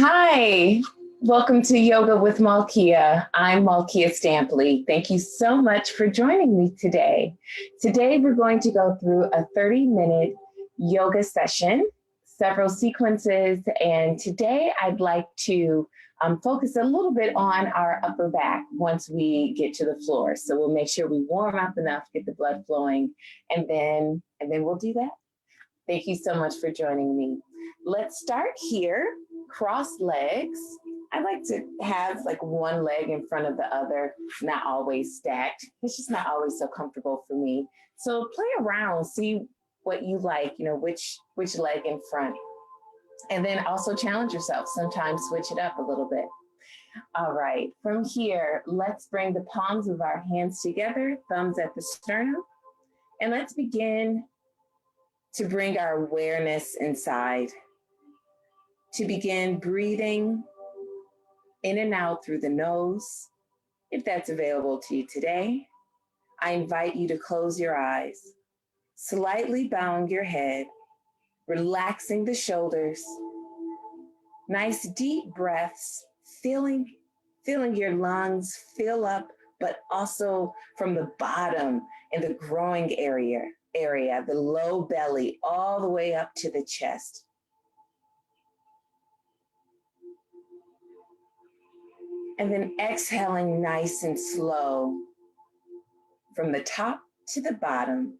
Hi, welcome to Yoga with Malkia. I'm Malkia Stampley. Thank you so much for joining me today. Today, we're going to go through a 30-minute yoga session, several sequences, and today I'd like to focus a little bit on our upper back once we get to the floor. So we'll make sure we warm up enough, get the blood flowing, and then we'll do that. Thank you so much for joining me. Let's start here. Cross legs. I like to have like one leg in front of the other, not always stacked. It's just not always so comfortable for me. So play around, see what you like, which leg in front. And then also challenge yourself. Sometimes switch it up a little bit. All right, from here, let's bring the palms of our hands together, thumbs at the sternum, and let's begin to bring our awareness inside, to begin breathing in and out through the nose. If that's available to you today, I invite you to close your eyes, slightly bowing your head, relaxing the shoulders. Nice deep breaths, feeling your lungs fill up, but also from the bottom in the groin area, the low belly, all the way up to the chest. And then exhaling nice and slow from the top to the bottom.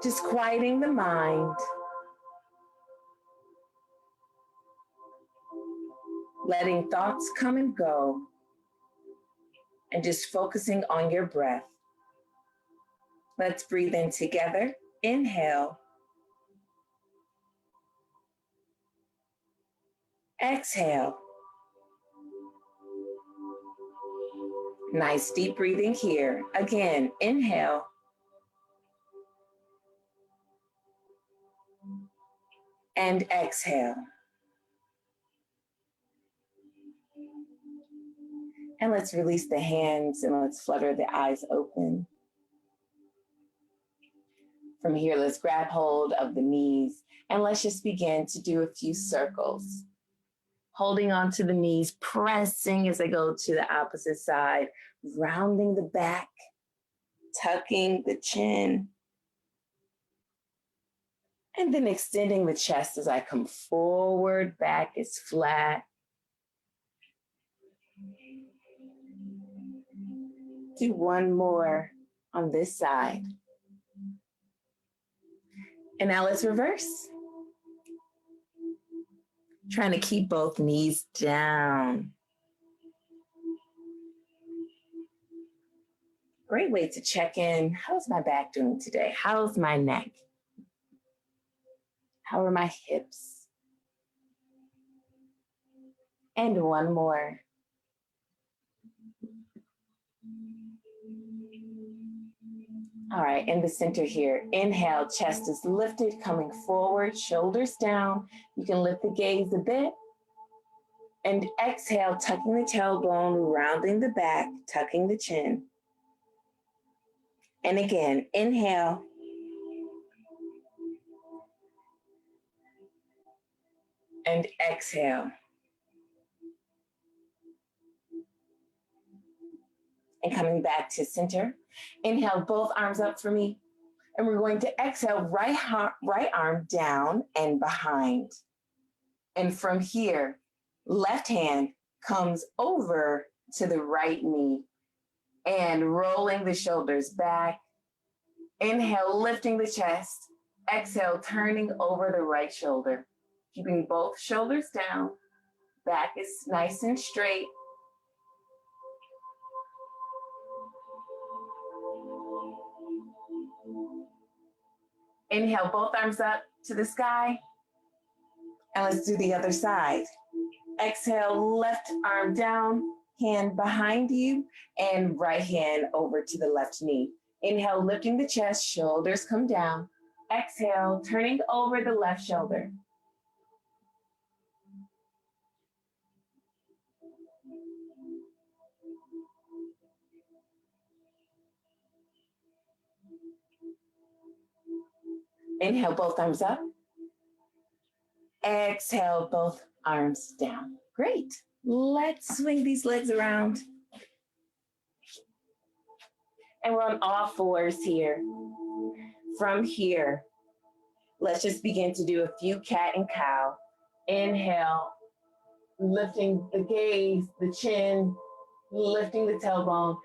Just quieting the mind. Letting thoughts come and go. And just focusing on your breath. Let's breathe in together. Inhale. Exhale. Nice deep breathing here. Again, inhale. And exhale. And let's release the hands and let's flutter the eyes open. From here, let's grab hold of the knees and let's just begin to do a few circles. Holding onto the knees, pressing as I go to the opposite side, rounding the back, tucking the chin, and then extending the chest as I come forward, back is flat. Do one more on this side. And now let's reverse. Trying to keep both knees down. Great way to check in. How's my back doing today? How's my neck? How are my hips? And one more. All right, in the center here, inhale, chest is lifted, coming forward, shoulders down. You can lift the gaze a bit. And exhale, tucking the tailbone, rounding the back, tucking the chin. And again, inhale. And exhale. And coming back to center. Inhale, both arms up for me. And we're going to exhale, right arm down and behind. And from here, left hand comes over to the right knee and rolling the shoulders back. Inhale, lifting the chest. Exhale, turning over the right shoulder. Keeping both shoulders down. Back is nice and straight. Inhale, both arms up to the sky. And let's do the other side. Exhale, left arm down, hand behind you, and right hand over to the left knee. Inhale, lifting the chest, shoulders come down. Exhale, turning over the left shoulder. Inhale, both arms up. Exhale, both arms down. Great. Let's swing these legs around. And we're on all fours here. From here, let's just begin to do a few cat and cow. Inhale, lifting the gaze, the chin, lifting the tailbone.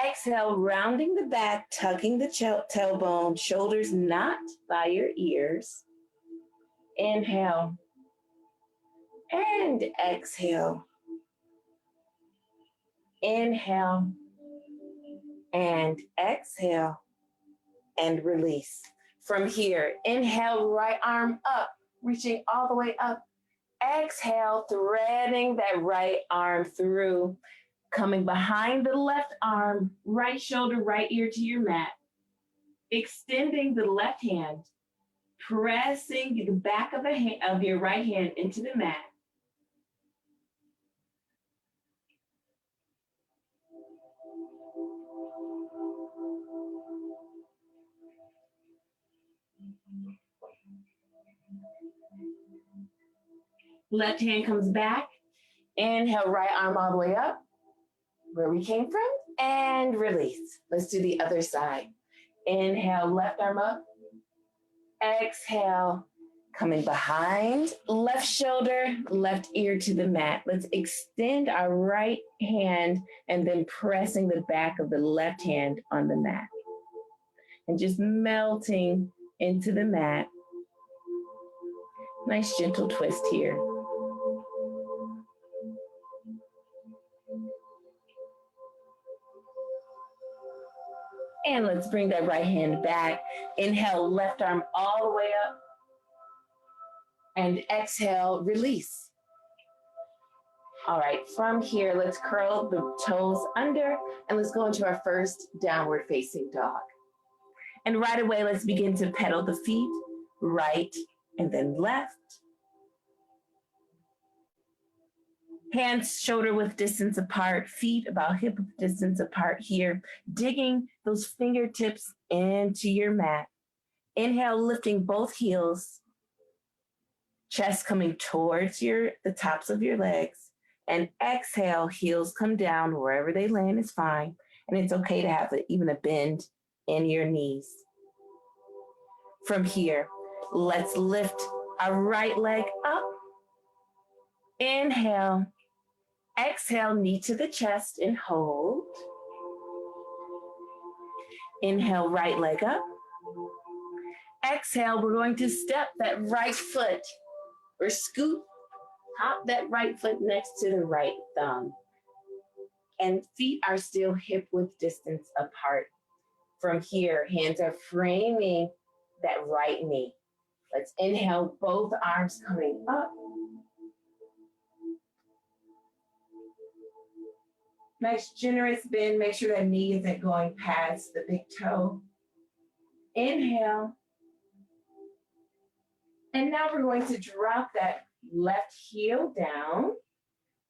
Exhale, rounding the back, tucking the tailbone, shoulders not by your ears. Inhale and exhale. Inhale and exhale and release. From here, inhale, right arm up, reaching all the way up. Exhale, threading that right arm through, coming behind the left arm, right shoulder, right ear to your mat. Extending the left hand, pressing the back of your right hand into the mat. Left hand comes back. Inhale, right arm all the way up, where we came from, and release. Let's do the other side. Inhale, left arm up. Exhale, coming behind, left shoulder, left ear to the mat. Let's extend our right hand and then pressing the back of the left hand on the mat. And just melting into the mat. Nice gentle twist here. And let's bring that right hand back. Inhale, left arm all the way up. And exhale, release. All right, from here, let's curl the toes under and let's go into our first downward facing dog. And right away, let's begin to pedal the feet, right and then left. Hands shoulder width distance apart, feet about hip distance apart here, digging those fingertips into your mat. Inhale, lifting both heels, chest coming towards the tops of your legs. And exhale, heels come down wherever they land is fine. And it's okay to have even a bend in your knees. From here, let's lift our right leg up. Inhale. Exhale, knee to the chest and hold. Inhale, right leg up. Exhale, we're going to step that right foot or scoot, hop that right foot next to the right thumb. And feet are still hip width distance apart. From here, hands are framing that right knee. Let's inhale, both arms coming up. Nice generous bend. Make sure that knee isn't going past the big toe. Inhale. And now we're going to drop that left heel down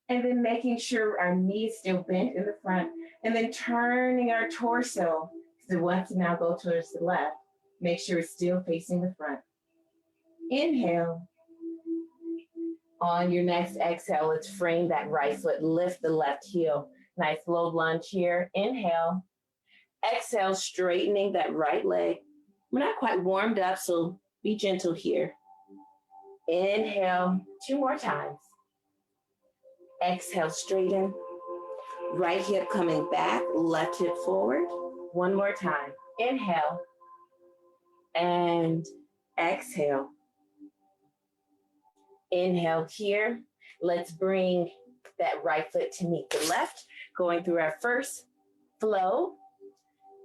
and then making sure our knees still bent in the front and then turning our torso because it wants to now go towards the left. Make sure it's still facing the front. Inhale. On your next exhale, let's frame that right foot, lift the left heel. Nice low lunge here. Inhale. Exhale, straightening that right leg. We're not quite warmed up, so be gentle here. Inhale, 2 more times. Exhale, straighten. Right hip coming back, left hip forward. 1 more time. Inhale. And exhale. Inhale here. Let's bring that right foot to meet the left. Going through our first flow.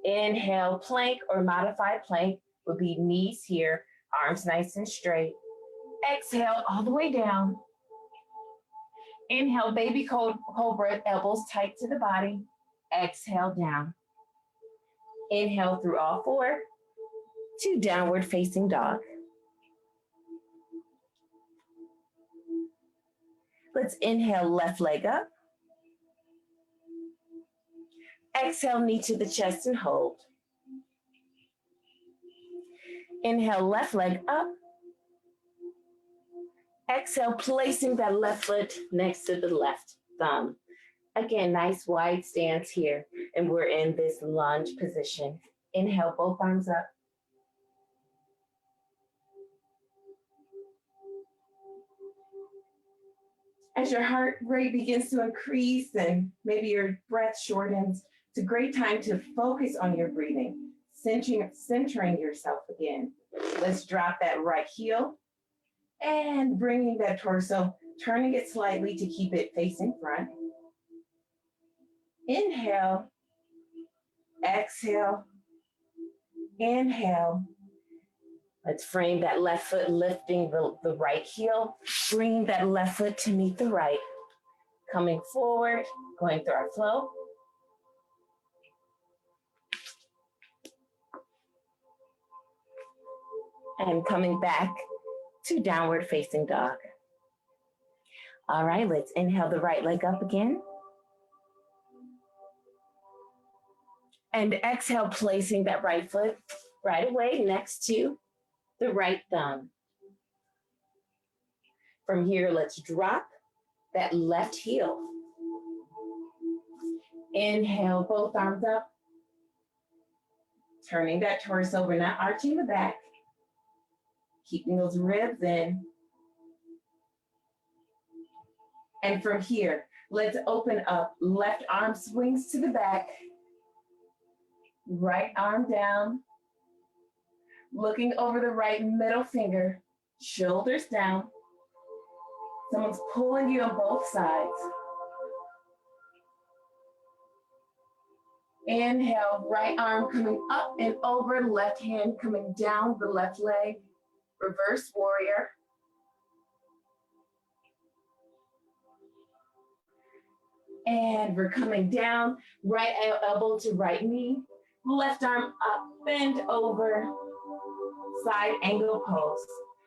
Inhale, plank or modified plank would be knees here, arms nice and straight. Exhale all the way down. Inhale, baby cobra, elbows tight to the body. Exhale down. Inhale through all 4 to downward facing dog. Let's inhale, left leg up. Exhale, knee to the chest and hold. Inhale, left leg up. Exhale, placing that left foot next to the left thumb. Again, nice wide stance here. And we're in this lunge position. Inhale, both arms up. As your heart rate begins to increase and maybe your breath shortens, it's a great time to focus on your breathing, centering yourself again. Let's drop that right heel and bringing that torso, turning it slightly to keep it facing front. Inhale, exhale, inhale. Let's frame that left foot, lifting the right heel, bringing that left foot to meet the right. Coming forward, going through our flow. And coming back to downward facing dog. All right, let's inhale the right leg up again. And exhale, placing that right foot right away next to the right thumb. From here, let's drop that left heel. Inhale, both arms up. Turning that torso, we're not arching the back. Keeping those ribs in. And from here, let's open up. Left arm swings to the back. Right arm down. Looking over the right middle finger. Shoulders down. Someone's pulling you on both sides. Inhale, right arm coming up and over, left hand coming down the left leg. Reverse warrior. And we're coming down, right elbow to right knee, left arm up, bend over, side angle pose.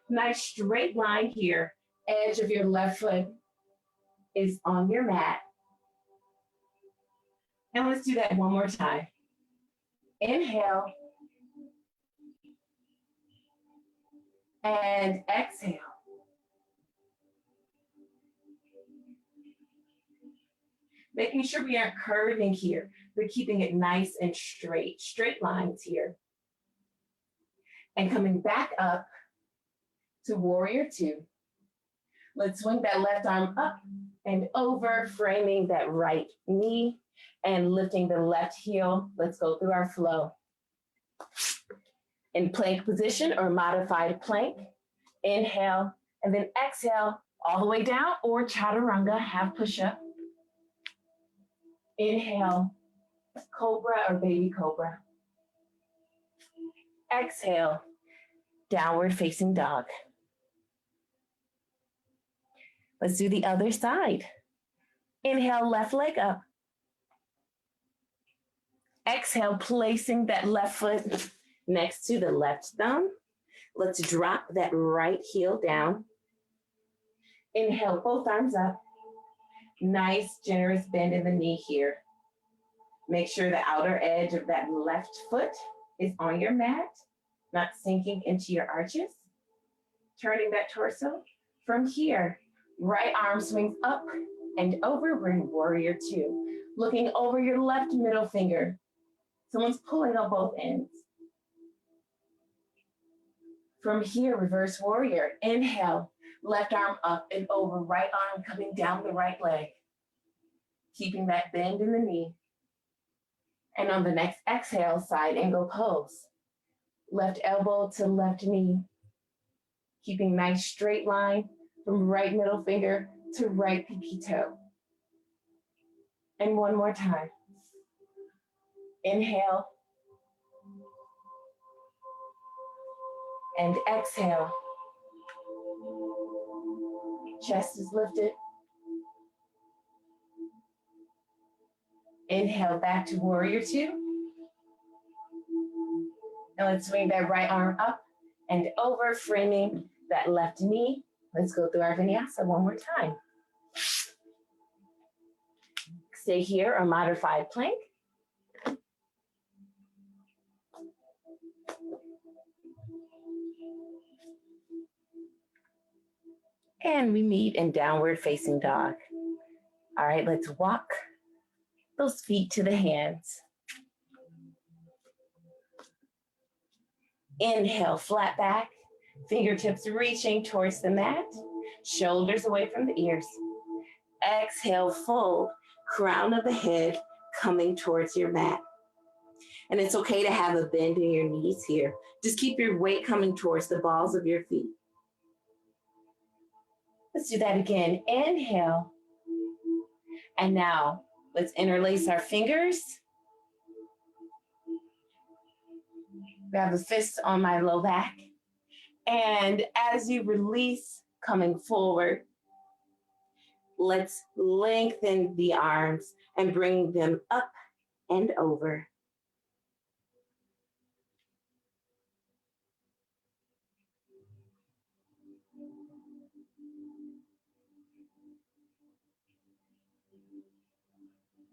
Nice straight line here. Edge of your left foot is on your mat. And let's do that one more time. Inhale. And exhale. Making sure we aren't curving here. We're keeping it nice and straight lines here. And coming back up to warrior two. Let's swing that left arm up and over, framing that right knee and lifting the left heel. Let's go through our flow. In plank position or modified plank, inhale, and then exhale all the way down, or chaturanga, half push-up. Inhale, cobra or baby cobra. Exhale, downward facing dog. Let's do the other side. Inhale, left leg up. Exhale, placing that left foot next to the left thumb. Let's drop that right heel down. Inhale, both arms up. Nice, generous bend in the knee here. Make sure the outer edge of that left foot is on your mat, not sinking into your arches. Turning that torso. From here, right arm swings up and over. We're in warrior two. Looking over your left middle finger. Someone's pulling on both ends. From here, reverse warrior. Inhale, left arm up and over, right arm coming down the right leg. Keeping that bend in the knee. And on the next exhale, side angle pose. Left elbow to left knee. Keeping nice straight line from right middle finger to right pinky toe. And one more time. Inhale. And exhale. Chest is lifted. Inhale, back to warrior two. And let's swing that right arm up and over, framing that left knee. Let's go through our vinyasa one more time. Stay here or modified plank. And we meet in downward facing dog. All right, let's walk those feet to the hands. Inhale, flat back, fingertips reaching towards the mat, shoulders away from the ears. Exhale, fold, crown of the head coming towards your mat. And it's okay to have a bend in your knees here. Just keep your weight coming towards the balls of your feet. Let's do that again. Inhale. And now let's interlace our fingers. Grab the fist on my low back. And as you release, coming forward, let's lengthen the arms and bring them up and over.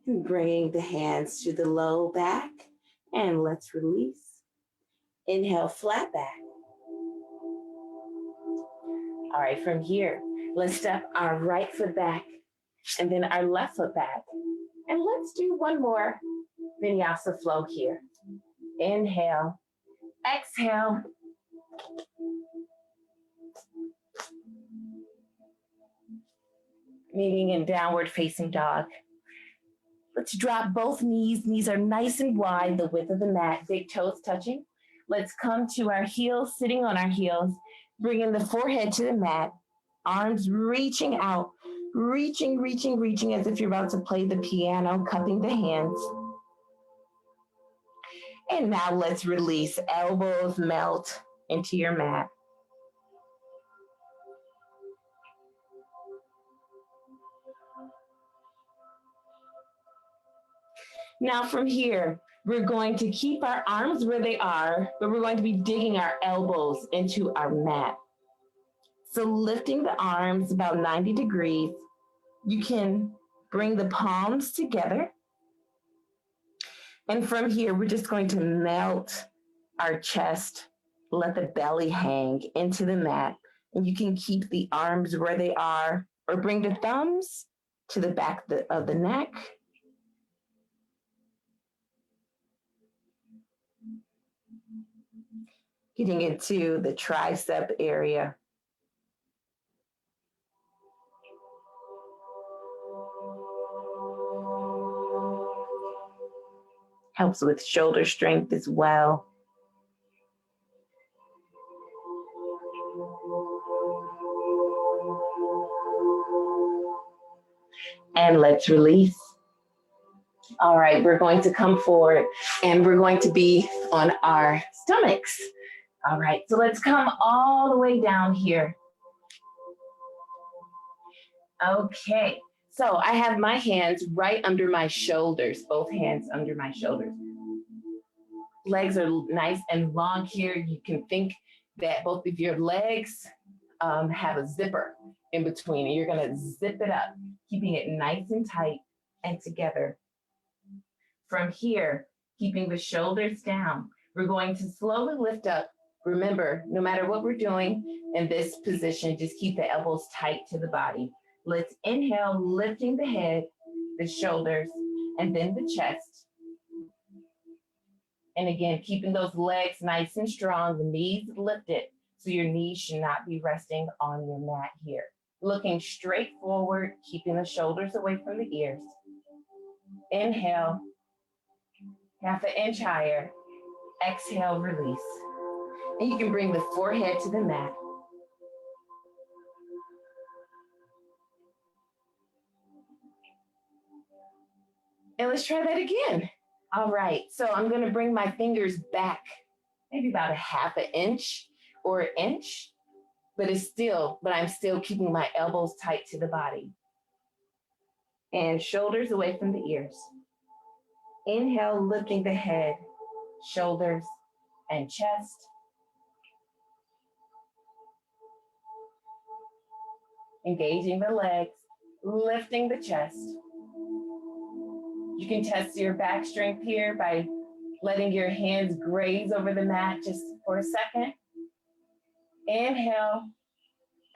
And bring the hands to the low back and let's release. Inhale, flat back. All right, from here, let's step our right foot back and then our left foot back. And let's do one more vinyasa flow here. Inhale, exhale. Meeting in downward facing dog. Let's drop both knees. Knees are nice and wide, the width of the mat, big toes touching. Let's come to our heels, sitting on our heels, bringing the forehead to the mat, arms reaching out, reaching as if you're about to play the piano, cupping the hands. And now let's release, elbows melt into your mat. Now from here, we're going to keep our arms where they are, but we're going to be digging our elbows into our mat. So lifting the arms about 90 degrees, you can bring the palms together. And from here, we're just going to melt our chest, let the belly hang into the mat. And you can keep the arms where they are, or bring the thumbs to the back of the neck. Getting into the tricep area. Helps with shoulder strength as well. And let's release. All right, we're going to come forward and we're going to be on our stomachs. All right, so let's come all the way down here. Okay, so I have my hands right under my shoulders, both hands under my shoulders. Legs are nice and long here. You can think that both of your legs have a zipper in between, and you're gonna zip it up, keeping it nice and tight and together. From here, keeping the shoulders down, we're going to slowly lift up. Remember, no matter what we're doing in this position, just keep the elbows tight to the body. Let's inhale, lifting the head, the shoulders, and then the chest. And again, keeping those legs nice and strong, the knees lifted, so your knees should not be resting on your mat here. Looking straight forward, keeping the shoulders away from the ears. Inhale, half an inch higher. Exhale, release. And you can bring the forehead to the mat. And let's try that again. All right, so I'm gonna bring my fingers back, maybe about a half an inch or an inch, but I'm still keeping my elbows tight to the body. And shoulders away from the ears. Inhale, lifting the head, shoulders, and chest. Engaging the legs, lifting the chest. You can test your back strength here by letting your hands graze over the mat just for a second. Inhale,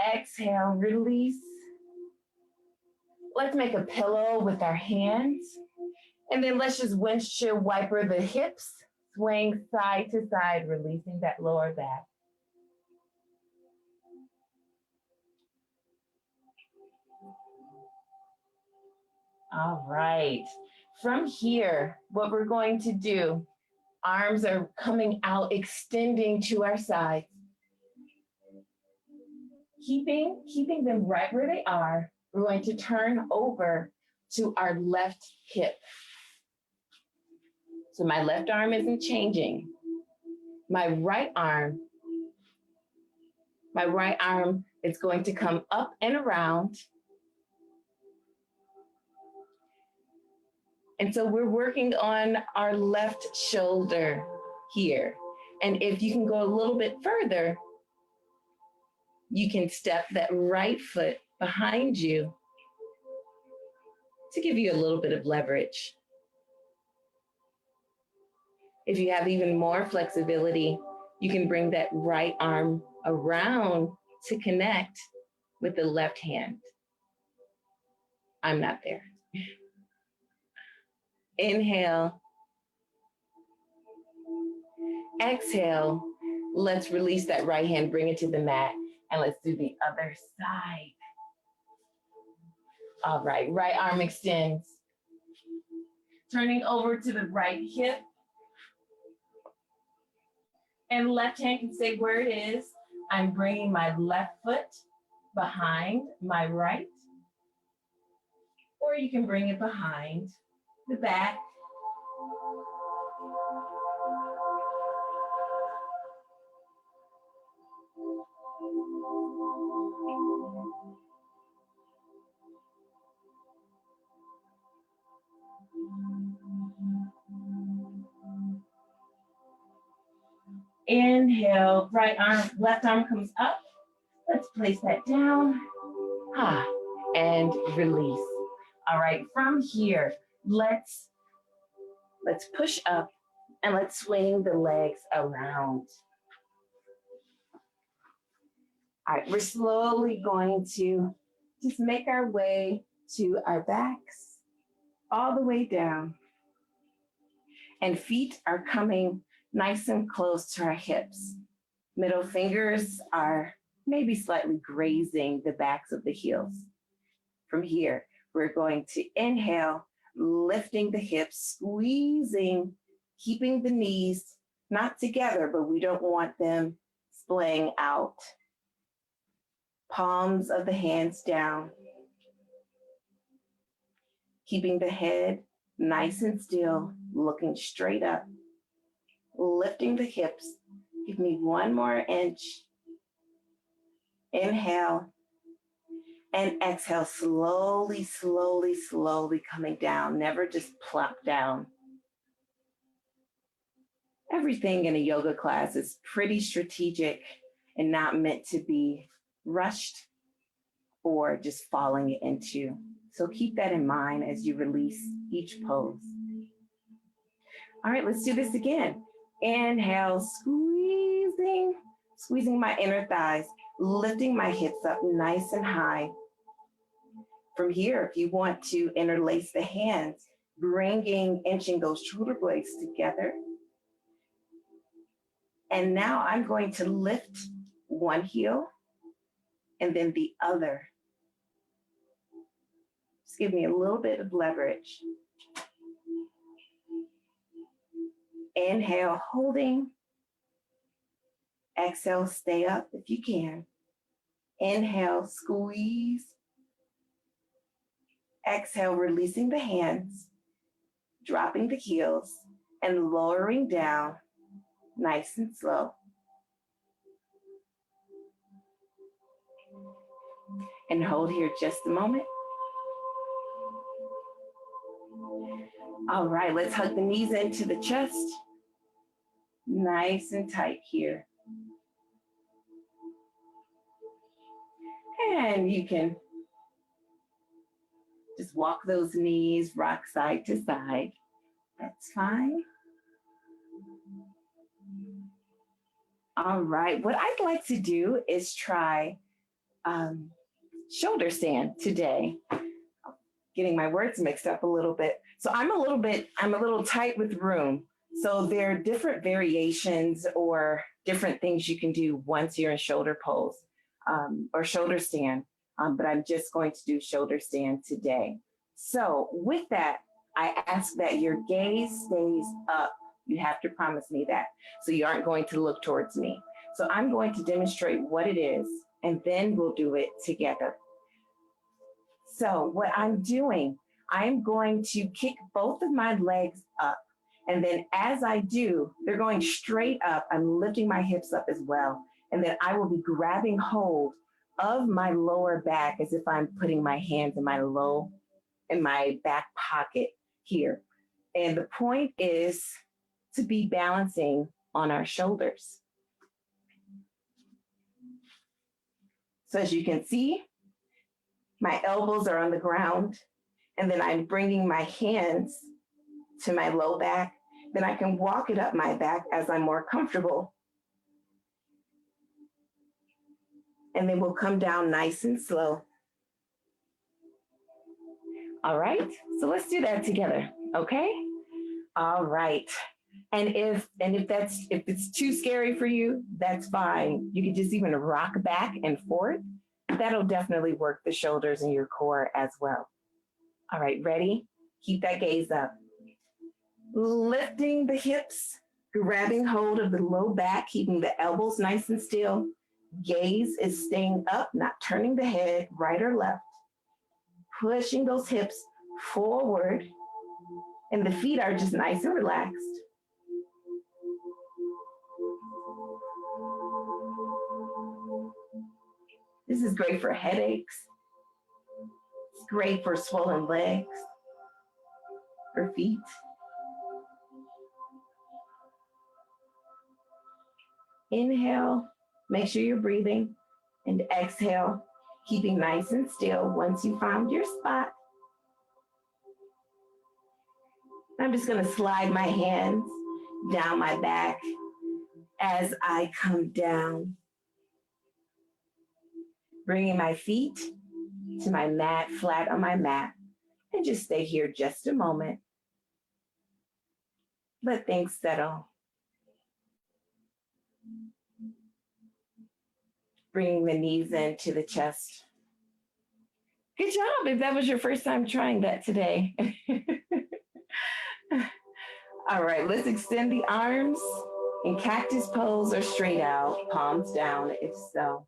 Exhale, release. Let's make a pillow with our hands. And then let's just windshield wiper the hips, swing side to side, releasing that lower back. All right. From here, what we're going to do, arms are coming out, extending to our sides. Keeping them right where they are, we're going to turn over to our left hip. So my left arm isn't changing. My right arm is going to come up and around. And so we're working on our left shoulder here. And if you can go a little bit further, you can step that right foot behind you to give you a little bit of leverage. If you have even more flexibility, you can bring that right arm around to connect with the left hand. I'm not there. Inhale. Exhale. Let's release that right hand, bring it to the mat, and let's do the other side. All right, right arm extends. Turning over to the right hip. And left hand can stay where it is. I'm bringing my left foot behind my right. Or you can bring it behind the back. Inhale, left arm comes up. Let's place that down. And release. All right, from here, let's push up and let's swing the legs around. All right, we're slowly going to just make our way to our backs, all the way down. And feet are coming nice and close to our hips. Middle fingers are maybe slightly grazing the backs of the heels. From here, we're going to inhale, lifting the hips, squeezing, keeping the knees not together, but we don't want them splaying out. Palms of the hands down. Keeping the head nice and still, looking straight up. Lifting the hips. Give me one more inch. Inhale. And exhale, slowly, slowly, slowly coming down. Never just plop down. Everything in a yoga class is pretty strategic and not meant to be rushed or just falling into. So keep that in mind as you release each pose. All right, let's do this again. Inhale, squeezing my inner thighs, lifting my hips up nice and high. From here, if you want to interlace the hands, inching those shoulder blades together. And now I'm going to lift one heel and then the other. Just give me a little bit of leverage. Inhale, holding. Exhale, stay up if you can. Inhale, squeeze. Exhale, releasing the hands, dropping the heels, and lowering down, nice and slow. And hold here just a moment. All right, let's hug the knees into the chest. Nice and tight here. And you can just walk those knees, rock side to side. That's fine. All right, what I'd like to do is try shoulder stand today. Getting my words mixed up a little bit. So I'm a little tight with room. So there are different variations or different things you can do once you're in shoulder pose or shoulder stand. But I'm just going to do shoulder stand today. So with that, I ask that your gaze stays up. You have to promise me that. So you aren't going to look towards me. So I'm going to demonstrate what it is, and then we'll do it together. So what I'm doing, I'm going to kick both of my legs up. And then as I do, they're going straight up. I'm lifting my hips up as well. And then I will be grabbing hold of my lower back as if I'm putting my hands in my back pocket here. And the point is to be balancing on our shoulders. So as you can see, my elbows are on the ground, and then I'm bringing my hands to my low back. Then I can walk it up my back as I'm more comfortable. And then we'll come down nice and slow. All right, so let's do that together, okay? All right. And if it's too scary for you, that's fine. You can just even rock back and forth. That'll definitely work the shoulders and your core as well. All right, ready? Keep that gaze up. Lifting the hips, grabbing hold of the low back, keeping the elbows nice and still. Gaze is staying up, not turning the head right or left. Pushing those hips forward, and the feet are just nice and relaxed. This is great for headaches. It's great for swollen legs or feet. Inhale, make sure you're breathing, and exhale, keeping nice and still once you found your spot. I'm just gonna slide my hands down my back as I come down, bringing my feet to my mat, flat on my mat, and just stay here just a moment. Let things settle. Bringing the knees into the chest. Good job if that was your first time trying that today. All right, let's extend the arms in cactus pose or straight out, palms down if so.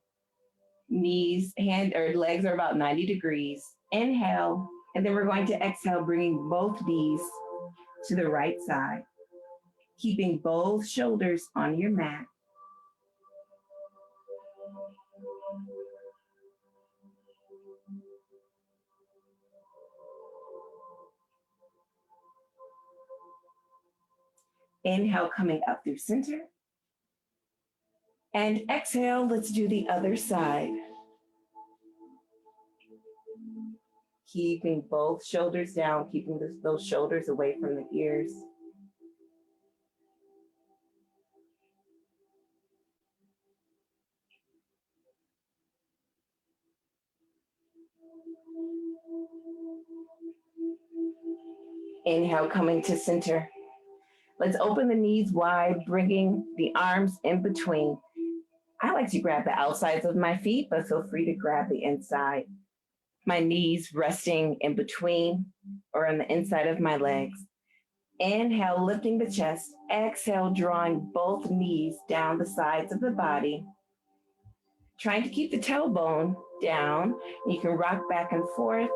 Knees, hand or legs are about 90 degrees. Inhale, and then we're going to exhale, bringing both knees to the right side, keeping both shoulders on your mat. Inhale, coming up through center. And exhale, let's do the other side. Keeping both shoulders down, keeping those shoulders away from the ears. Inhale, coming to center. Let's open the knees wide, bringing the arms in between. I like to grab the outsides of my feet, but feel free to grab the inside. My knees resting in between or on the inside of my legs. Inhale, lifting the chest. Exhale, drawing both knees down the sides of the body. Trying to keep the tailbone down. You can rock back and forth.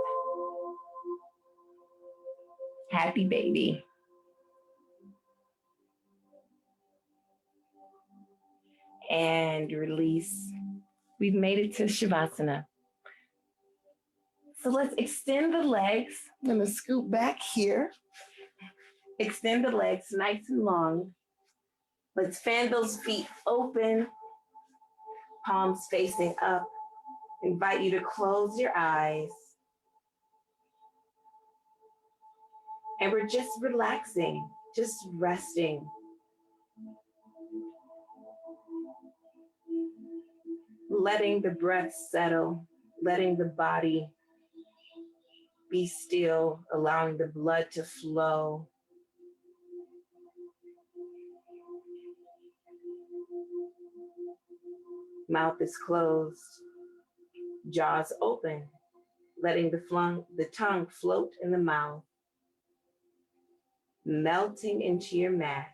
Happy baby. And release. We've made it to Shavasana. So let's extend the legs. I'm gonna scoot back here. Extend the legs nice and long. Let's fan those feet open, palms facing up. Invite you to close your eyes. And we're just relaxing, just resting. letting the breath settle, letting the body be still, allowing the blood to flow. Mouth is closed, jaws open, letting the tongue float in the mouth, melting into your mat.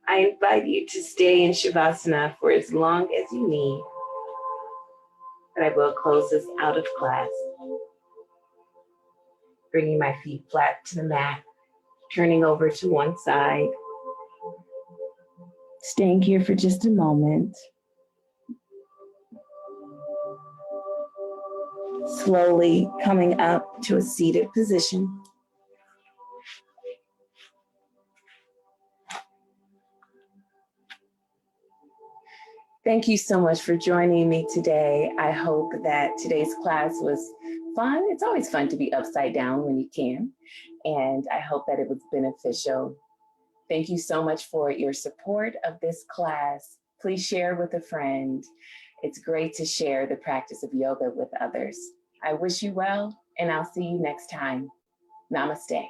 I invite you to stay in Shavasana for as long as you need, but I will close this out of class. Bringing my feet flat to the mat, turning over to one side. Staying here for just a moment. Slowly coming up to a seated position. Thank you so much for joining me today. I hope that today's class was fun. It's always fun to be upside down when you can. And I hope that it was beneficial. Thank you so much for your support of this class. Please share with a friend. It's great to share the practice of yoga with others. I wish you well, and I'll see you next time. Namaste.